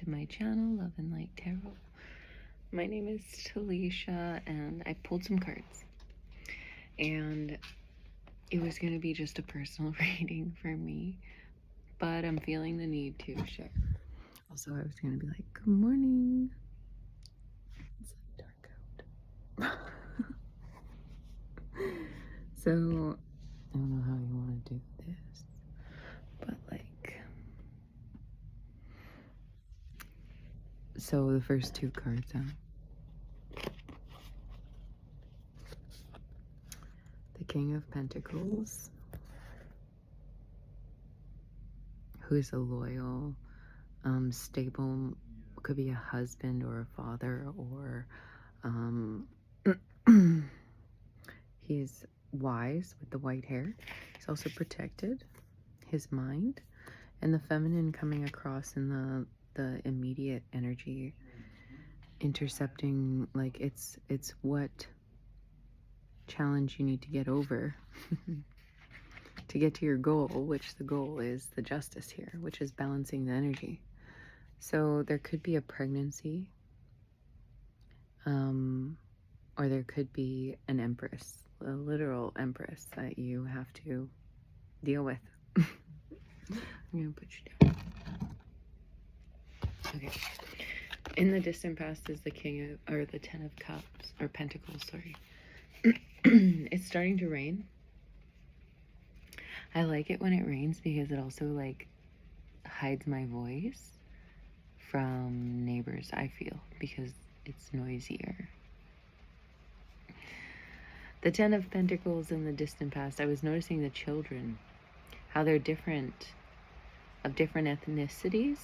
to my channel, Love and Light Tarot. My name is Talisha, and I pulled some cards. And it was going to be just a personal reading for me, but I'm feeling the need to share. Also, I was going to be like, good morning. It's like dark out. So, I don't know how you want to do this, but like, so the first two cards out. The King of Pentacles, who is a loyal, stable, could be a husband or a father, or he's wise with the white hair. He's also protected, his mind, and the feminine coming across in the immediate energy, intercepting, like it's what challenge you need to get over to get to your goal, which the goal is the justice here, which is balancing the energy. So there could be a pregnancy, or there could be an empress, a literal empress that you have to deal with. I'm gonna put you down. Okay. In the distant past is the King of, or the Ten of Cups, or Pentacles, sorry. It's starting to rain. I like it when it rains because it also like hides my voice from neighbors, I feel, because it's noisier. The Ten of Pentacles in the distant past, I was noticing the children, how they're different, of different ethnicities.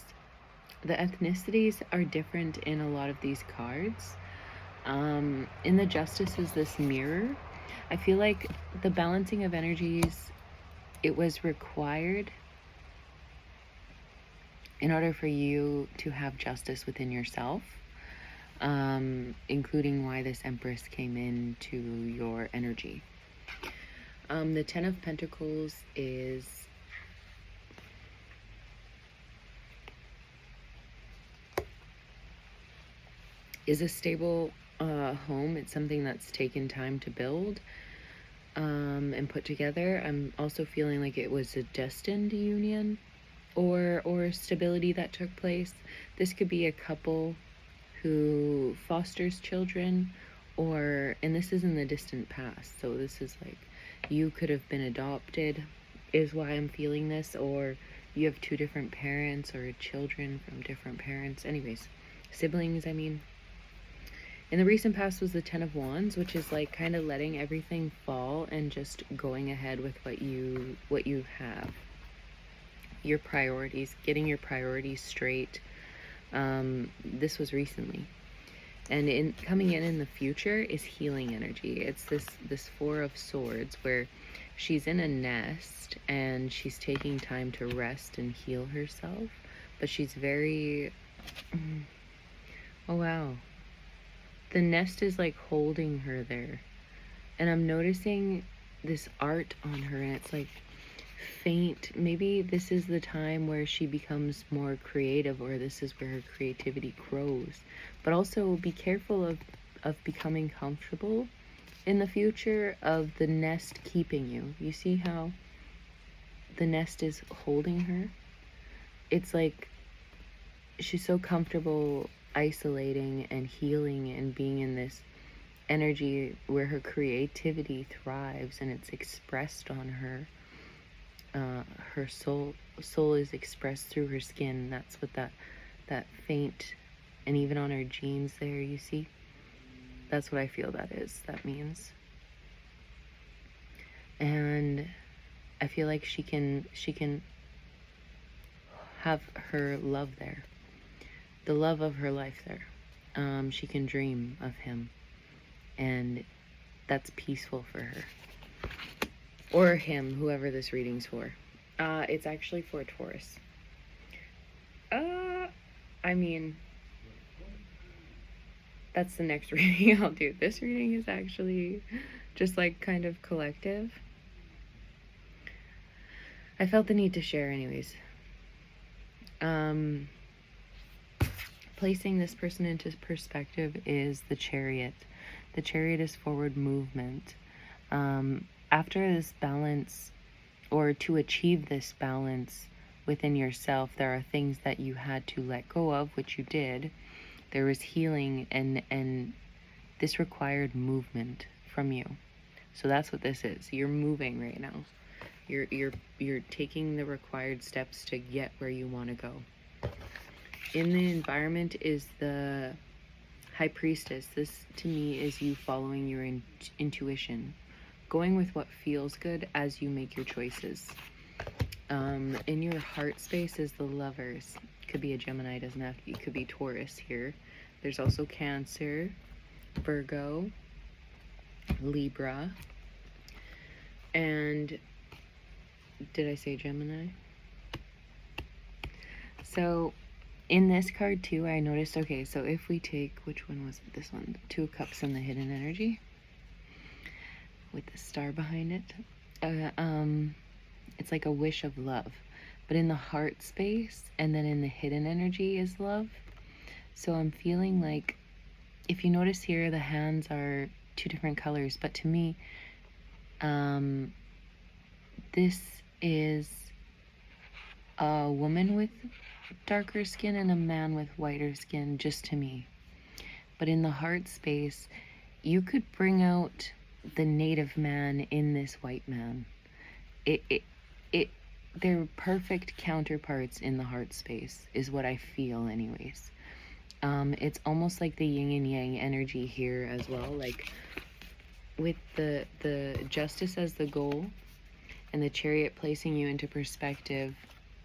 The ethnicities are different in a lot of these cards. In the Justice is this mirror. I feel like the balancing of energies, it was required in order for you to have justice within yourself, including why this Empress came into your energy. The Ten of Pentacles is a stable home. It's something that's taken time to build and put together. I'm also feeling like it was a destined union or stability that took place. This could be a couple who fosters children, and this is in the distant past, so this is like you could have been adopted, is why I'm feeling this, or you have two different parents or children from different parents. Anyways, siblings, I mean. In the recent past was the Ten of Wands, which is like kind of letting everything fall and just going ahead with what you have. Your priorities, getting your priorities straight. This was recently. And coming in the future is healing energy. It's this Four of Swords where she's in a nest and she's taking time to rest and heal herself, but she's very oh wow. The nest is like holding her there. And I'm noticing this art on her, and it's like faint. Maybe this is the time where she becomes more creative, or this is where her creativity grows. But also be careful of becoming comfortable in the future of the nest keeping you. You see how the nest is holding her? It's like she's so comfortable isolating and healing and being in this energy where her creativity thrives and it's expressed on her. Her soul is expressed through her skin. That's what that faint, and even on her jeans there, you see? That's what I feel that means. And I feel like she can have her love there. The love of her life there. She can dream of him, and that's peaceful for her, or him, whoever this reading's for. It's actually for Taurus. I mean, that's the next reading I'll do. This reading is actually just like kind of collective. I felt the need to share anyways. placing this person into perspective is the Chariot. The Chariot is forward movement. After this balance, or to achieve this balance within yourself, there are things that you had to let go of, which you did. There was healing, and this required movement from you. So that's what this is. You're moving right now. You're taking the required steps to get where you want to go. In the environment is the High Priestess. This to me is you following your intuition, going with what feels good as you make your choices. In your heart space is the Lovers. Could be a Gemini, doesn't have to be. Could be Taurus here. There's also Cancer, Virgo, Libra, and did I say Gemini? So in this card too, I noticed, okay, so if we take, which one was it? This one, Two of Cups and the Hidden Energy with the star behind it. It's like a wish of love, but in the heart space and then in the hidden energy is love. So I'm feeling like, if you notice here, the hands are two different colors, but to me, this is a woman with darker skin and a man with whiter skin, just to me. But in the heart space, you could bring out the native man in this white man. They're perfect counterparts in the heart space, is what I feel anyways. It's almost like the yin and yang energy here as well, like with the Justice as the goal and the Chariot placing you into perspective,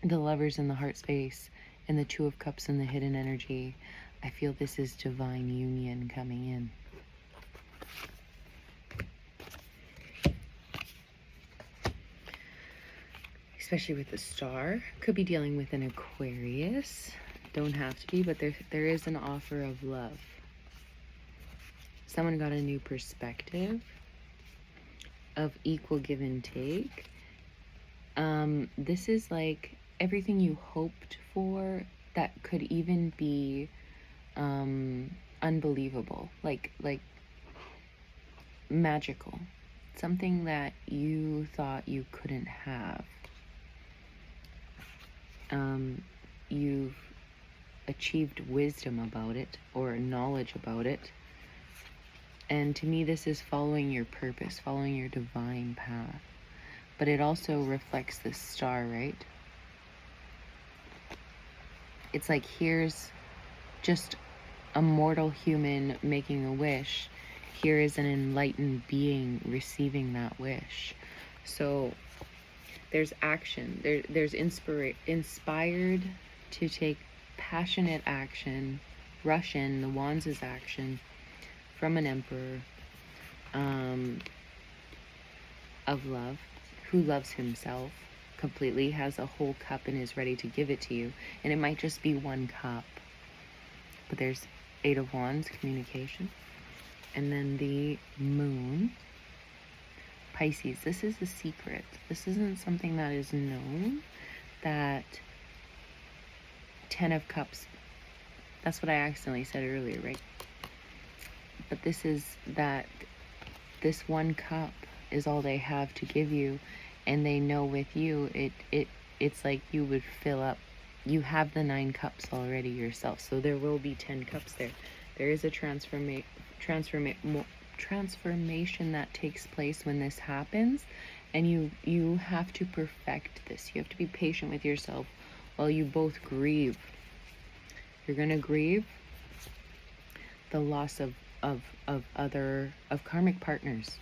the Lovers in the heart space, and the Two of Cups in the hidden energy. I feel this is divine union coming in. Especially with the star. Could be dealing with an Aquarius. Don't have to be, but there is an offer of love. Someone got a new perspective of equal give and take. This is like everything you hoped for that could even be unbelievable, like magical, something that you thought you couldn't have. You've achieved wisdom about it, or knowledge about it. And to me, this is following your purpose, following your divine path. But it also reflects this star, right? It's like, here's just a mortal human making a wish. Here is an enlightened being receiving that wish. So there's action. There's inspired to take passionate action. Rush in, the Wands is action from an Emperor of love, who loves himself completely, has a whole cup and is ready to give it to you. And it might just be one cup. But there's Eight of Wands, communication. And then the Moon, Pisces. This is a secret. This isn't something that is known. That Ten of Cups, that's what I accidentally said earlier, right? But this is that this one cup is all they have to give you, and they know with you it's like you would fill up. You have the 9 cups already yourself, so there will be 10 cups there. There is a transformation that takes place when this happens, and you have to perfect this. You have to be patient with yourself while you both grieve. You're gonna grieve the loss of karmic partners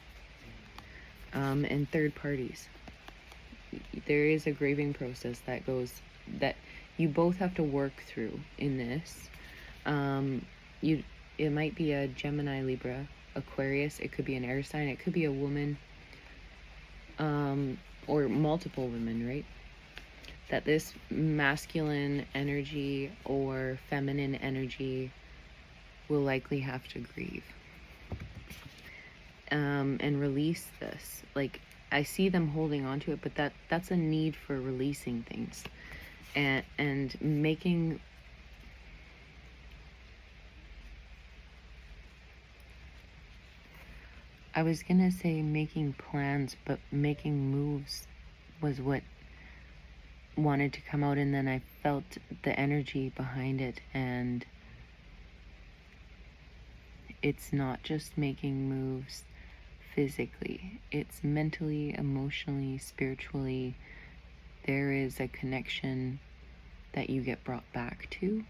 and third parties. There is a grieving process that you both have to work through in this. It might be a Gemini, Libra, Aquarius. It could be an air sign. It could be a woman, or multiple women, right? That this masculine energy or feminine energy will likely have to grieve and release this. Like, I see them holding on to it, but that's a need for releasing things and making I was gonna say making plans, but making moves was what wanted to come out, and then I felt the energy behind it, and it's not just making moves physically, it's mentally, emotionally, spiritually. There is a connection that you get brought back to,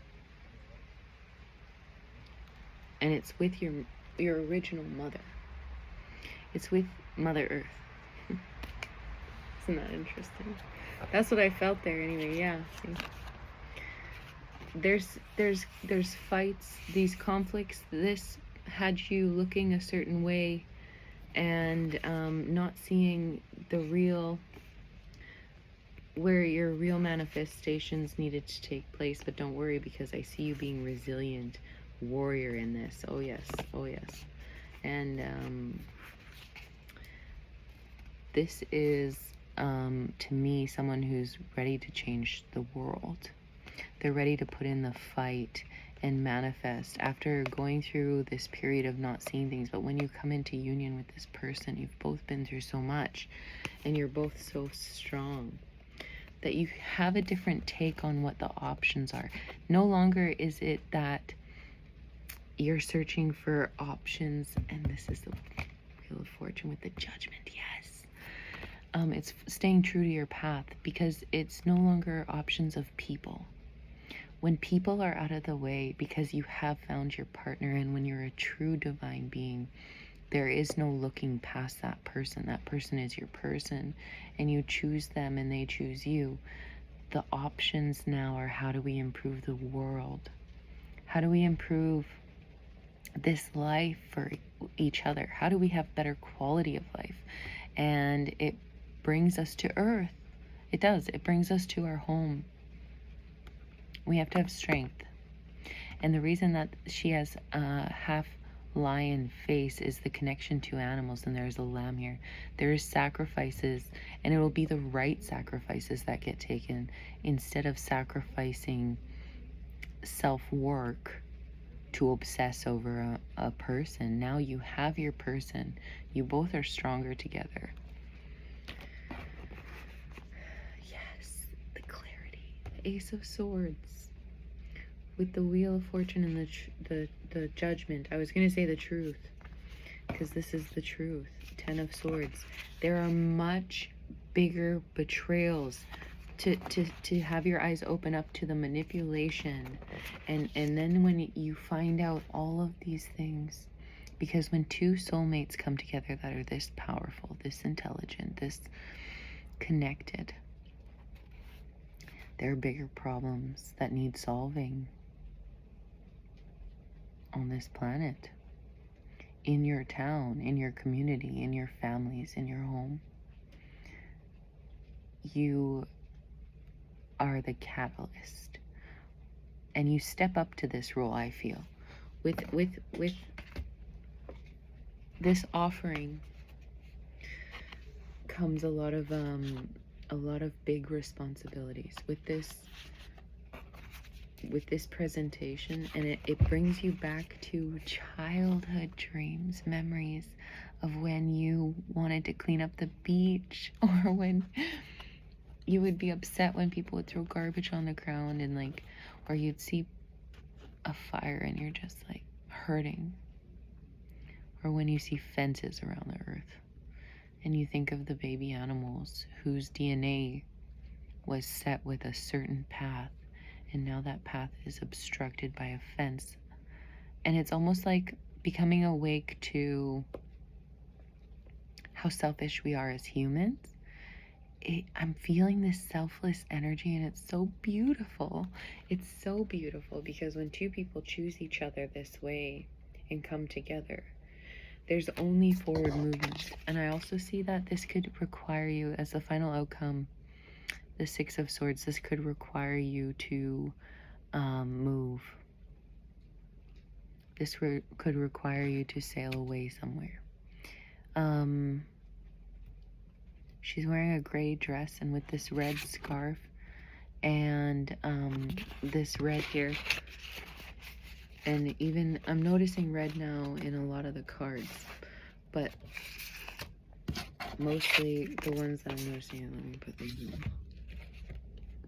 and it's with your original mother. It's with Mother Earth. Isn't that interesting? That's what I felt there anyway. Yeah, see, there's fights, these conflicts. This had you looking a certain way, and not seeing the real, where your real manifestations needed to take place. But don't worry, because I see you being resilient warrior in this. Oh yes, oh yes. And this is to me someone who's ready to change the world. They're ready to put in the fight and manifest after going through this period of not seeing things. But when you come into union with this person, you've both been through so much, and you're both so strong that you have a different take on what the options are. No longer is it that you're searching for options, and this is the Wheel of Fortune with the Judgment. Yes. It's staying true to your path, because it's no longer options of people. When people are out of the way, because you have found your partner, and when you're a true divine being, there is no looking past that person. That person is your person, and you choose them and they choose you. The options now are, how do we improve the world? How do we improve this life for each other? How do we have better quality of life? And it brings us to Earth. It does. It brings us to our home. We have to have strength. And the reason that she has a half lion face is the connection to animals, and there's a lamb here. There's sacrifices, and it will be the right sacrifices that get taken, instead of sacrificing self-work to obsess over a person. Now you have your person. You both are stronger together. Yes, the clarity. The Ace of Swords with the Wheel of Fortune and the Judgment. I was going to say the truth, because this is the truth. Ten of Swords. There are much bigger betrayals to have your eyes open up to the manipulation, and then when you find out all of these things, because when two soulmates come together that are this powerful, this intelligent, this connected, there are bigger problems that need solving on this planet, in your town, in your community, in your families, in your home. You are the catalyst, and you step up to this role. I feel with this offering comes a lot of big responsibilities with this presentation, and it brings you back to childhood dreams, memories of when you wanted to clean up the beach, or when you would be upset when people would throw garbage on the ground, and like, or you'd see a fire and you're just like hurting, or when you see fences around the earth and you think of the baby animals whose DNA was set with a certain path, and now that path is obstructed by a fence. And it's almost like becoming awake to how selfish we are as humans. I'm feeling this selfless energy, and it's so beautiful. It's so beautiful, because when two people choose each other this way and come together, there's only forward movement. And I also see that this could require you, as the final outcome, the Six of Swords, this could require you to move. This could require you to sail away somewhere. She's wearing a gray dress, and with this red scarf, and this red here. And even I'm noticing red now in a lot of the cards. but mostly the ones that I'm noticing, let me put them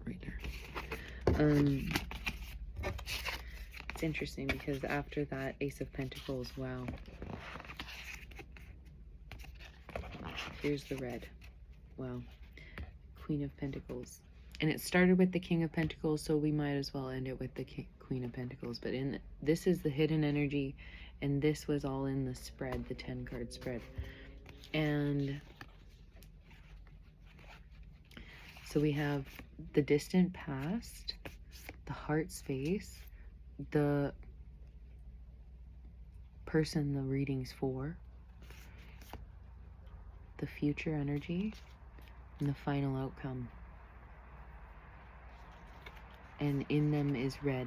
right there. It's interesting because after that Ace of Pentacles, wow, here's the red. Wow, Queen of Pentacles. And it started with the King of Pentacles, so we might as well end it with the Queen of Pentacles. But this is the hidden energy, and this was all in the spread, the 10-card spread. And so we have the distant past, the heart space, the person the reading's for, the future energy, and the final outcome. And in them is red.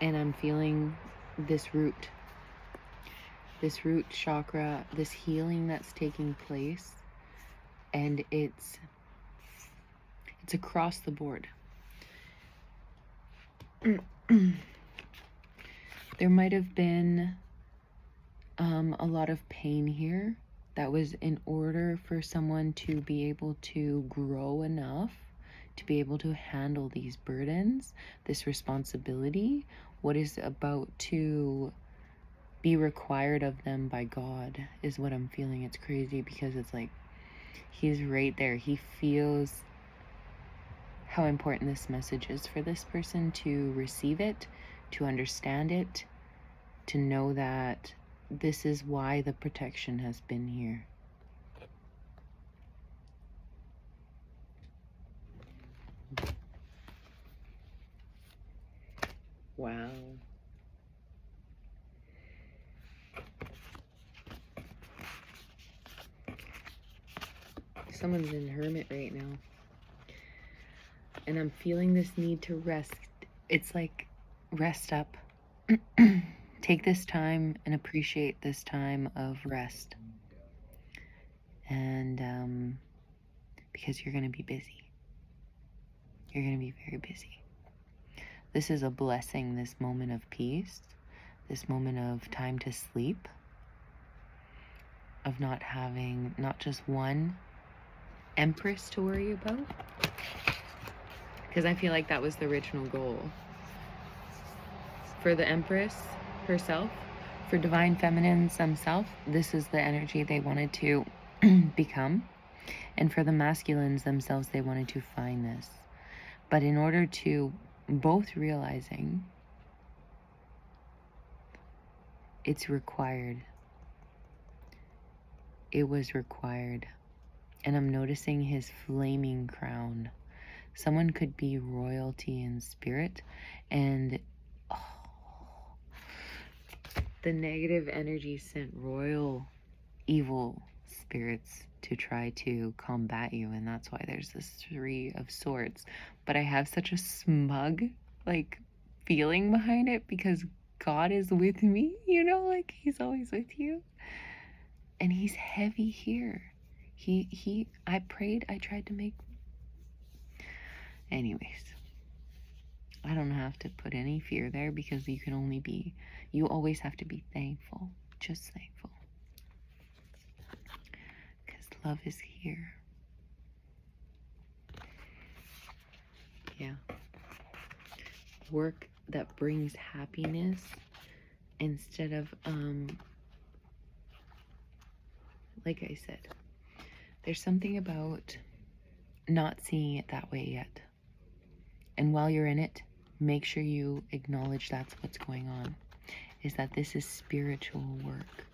And I'm feeling this root chakra, this healing that's taking place, and it's across the board. There might have been a lot of pain here that was in order for someone to be able to grow enough to be able to handle these burdens, this responsibility, what is about to be required of them by God is what I'm feeling. It's crazy because it's like he's right there. He feels how important this message is for this person to receive it, to understand it, to know that this is why the protection has been here. Wow. Someone's in hermit right now. And I'm feeling this need to rest. It's like, rest up. Take this time and appreciate this time of rest. And because you're going to be busy. You're going to be very busy. This is a blessing, this moment of peace, this moment of time to sleep, of not having not just one Empress to worry about, because I feel like that was the original goal. For the Empress herself, for Divine Feminines themselves, this is the energy they wanted to become. And for the masculines themselves, they wanted to find this. But in order to both realizing it's required, it was required. And I'm noticing his flaming crown. Someone could be royalty in spirit, and the negative energy sent royal evil spirits to try to combat you, and that's why there's this 3 of Swords. But I have such a smug like feeling behind it because God is with me, you know, like he's always with you, and he's heavy here. I prayed, I tried to make, anyways, I don't have to put any fear there because you always have to be thankful, just thankful, because love is here. Yeah. Work that brings happiness instead of, like I said, there's something about not seeing it that way yet. And while you're in it, make sure you acknowledge that's what's going on. Is that this is spiritual work.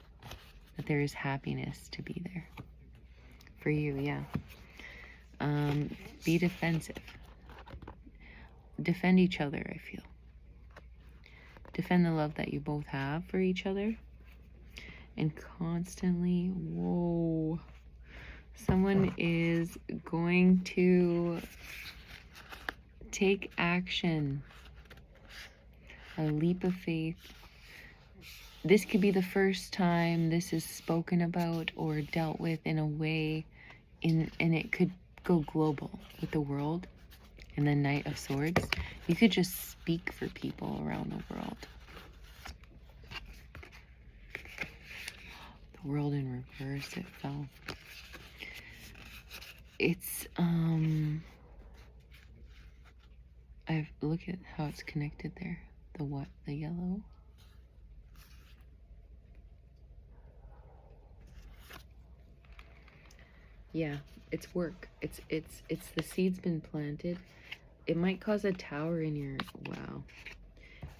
That there is happiness to be there. For you, yeah. Be defensive. Defend each other, I feel. Defend the love that you both have for each other. And constantly, whoa. Someone is going to take action. A leap of faith. This could be the first time this is spoken about or dealt with in a way, and it could go global with the world. And the Knight of Swords, you could just speak for people around the world. World in reverse, it fell. It's, look at how it's connected there. The what? The yellow? Yeah, it's work. It's the seed's been planted. It might cause a tower in your, wow,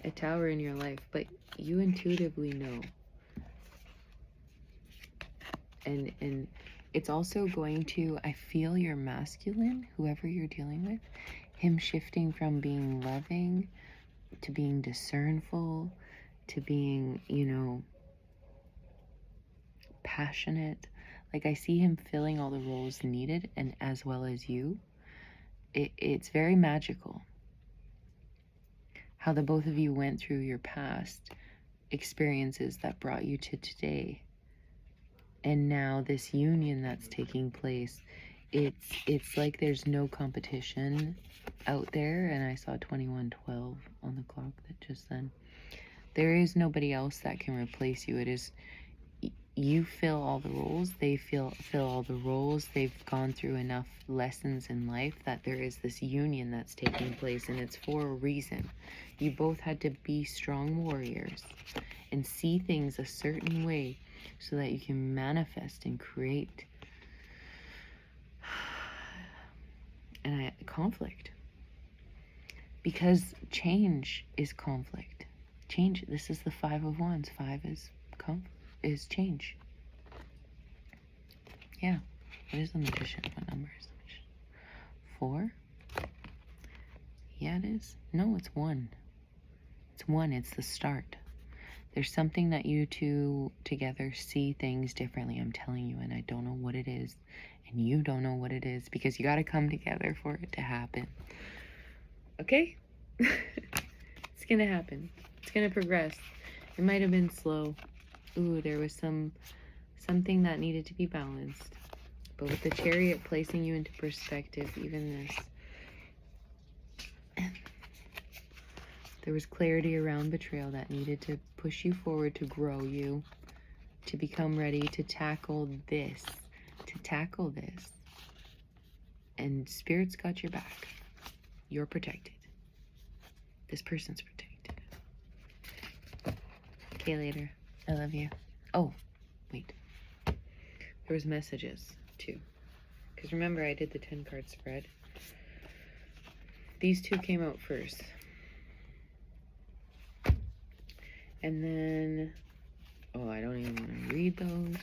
a tower in your life, but you intuitively know. And it's also going to, I feel your masculine, whoever you're dealing with, him shifting from being loving to being discernful to being, you know, passionate. Like, I see him filling all the roles needed, and as well as you. It's very magical how the both of you went through your past experiences that brought you to today. And now this union that's taking place, it's like there's no competition out there. And I saw 2112 on the clock that just then. There is nobody else that can replace you. It is, you fill all the roles, they fill all the roles. They've gone through enough lessons in life that there is this union that's taking place, and it's for a reason. You both had to be strong warriors and see things a certain way so that you can manifest and create conflict. Because change is conflict. Change, this is the 5 of Wands. 5 is change. Yeah. What is the Magician? What number is the Magician? 4? Yeah, it is. No, it's 1. It's 1. It's the start. There's something that you two together see things differently, I'm telling you, and I don't know what it is. And you don't know what it is, because you got to come together for it to happen. Okay? It's going to happen. It's going to progress. It might have been slow. Ooh, there was something that needed to be balanced. But with the Chariot placing you into perspective, even this, there was clarity around betrayal that needed to push you forward, to grow you, to become ready to tackle this. And Spirit's got your back. You're protected. This person's protected. Okay, later. I love you. Oh, wait. There was messages, too. Because remember, I did the 10-card spread. These two came out first. And then, oh, I don't even want to read those.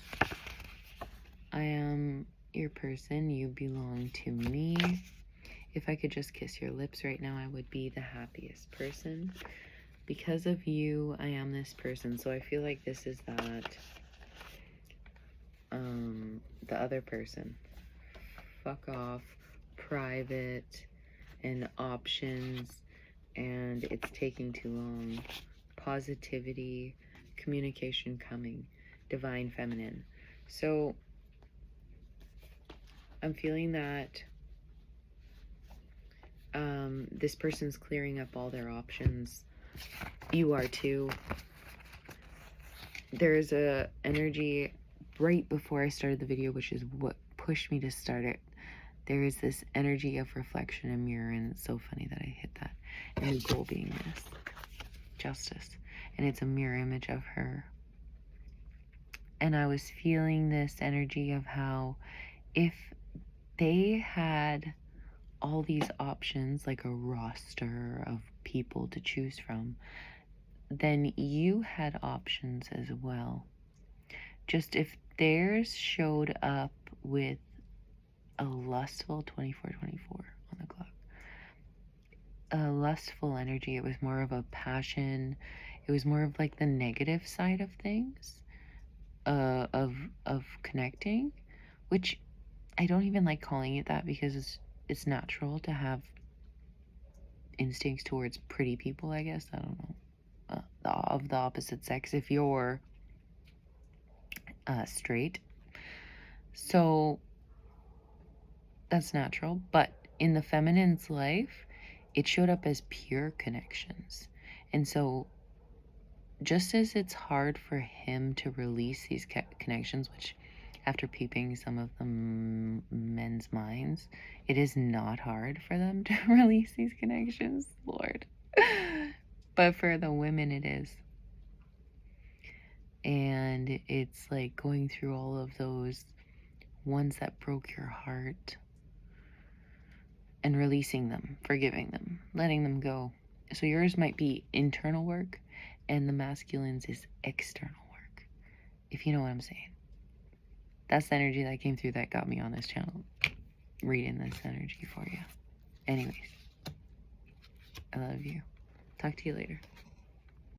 I am your person. You belong to me. If I could just kiss your lips right now, I would be the happiest person. Because of you, I am this person. So I feel like this is that, the other person. Fuck off, private, and options, and it's taking too long. Positivity, communication coming, divine feminine. So I'm feeling that this person's clearing up all their options. You are too. There's a energy right before I started the video, which is what pushed me to start it. There is this energy of reflection and mirror, and it's so funny that I hit that. And the goal being this, justice. And it's a mirror image of her. And I was feeling this energy of how if they had all these options, like a roster of people to choose from, then you had options as well. Just if theirs showed up with a lustful 24/24 on the clock, a lustful energy, it was more of a passion. It was more of like the negative side of things, of connecting, which I don't even like calling it that, because it's natural to have instincts towards pretty people, I guess. I don't know, of the opposite sex, if you're straight. So that's natural. But in the feminine's life, it showed up as pure connections. And so just as it's hard for him to release these connections, which after peeping some of the men's minds, it is not hard for them to release these connections, Lord. But for the women, it is. And it's like going through all of those ones that broke your heart and releasing them, forgiving them, letting them go. So yours might be internal work, and the masculine's is external work, if you know what I'm saying. That's the energy that came through that got me on this channel, reading this energy for you. Anyways, I love you. Talk to you later.